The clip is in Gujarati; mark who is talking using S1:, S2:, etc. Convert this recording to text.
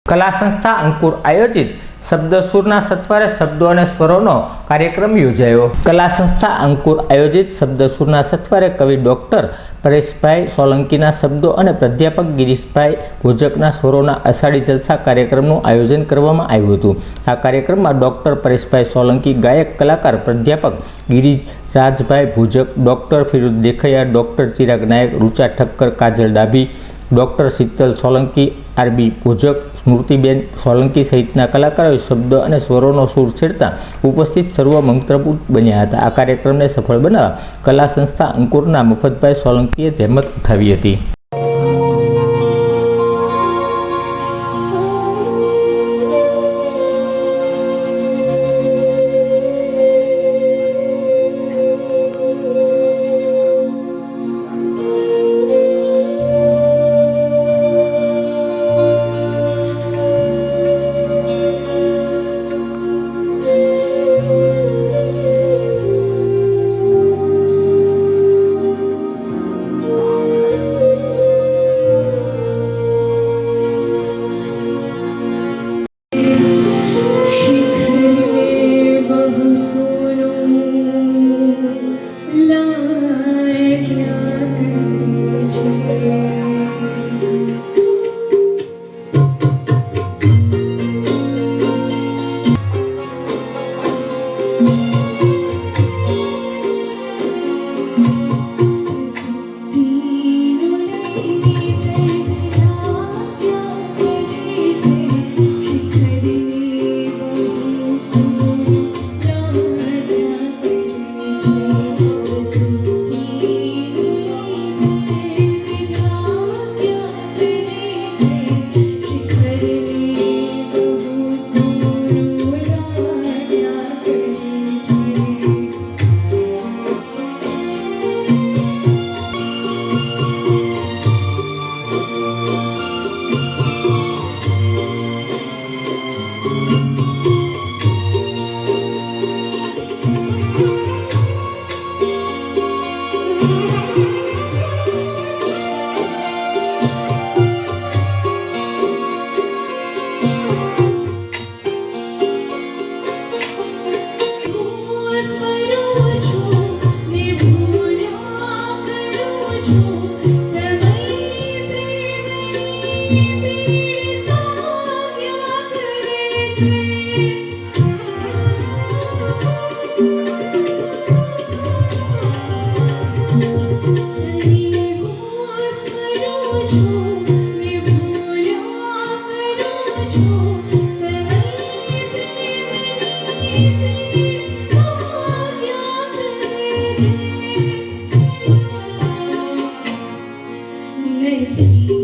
S1: કલા સંસ્થા અંકુર આયોજિત શબ્દસુરના સત્વરે શબ્દો અને સ્વરોનો કાર્યક્રમ યોજાયો। કલા સંસ્થા અંકુર આયોજિત શબ્દસુરના સત્વરે કવિ ડોક્ટર પરેશભાઈ સોલંકીના શબ્દો અને પ્રાધ્યાપક ગિરીશભાઈ ભોજકના સ્વરોના અષાઢી જલસા કાર્યક્રમનું આયોજન કરવામાં આવ્યું હતું। આ કાર્યક્રમમાં ડોક્ટર પરેશભાઈ સોલંકી, ગાયક કલાકાર પ્રાધ્યાપક ગિરિજરાજભાઈ ભોજક, ડોક્ટર ફિરોઝ દેખૈયા, ડોક્ટર ચિરાગ નાયક, રૂચા ઠક્કર, કાજલ ડાભી, ડોક્ટર શીતલ સોલંકી, આરબી ભોજક, સ્મૃતિબેન સોલંકી સહિતના કલાકારોએ શબ્દ અને સ્વરોનો સૂર છેડતા ઉપસ્થિત સર્વ મંત્રપૂત બન્યા હતા। આ કાર્યક્રમને સફળ બનાવવા કલા સંસ્થા અંકુરના મફતભાઈ સોલંકીએ જહેમત ઉઠાવી હતી।
S2: नहीं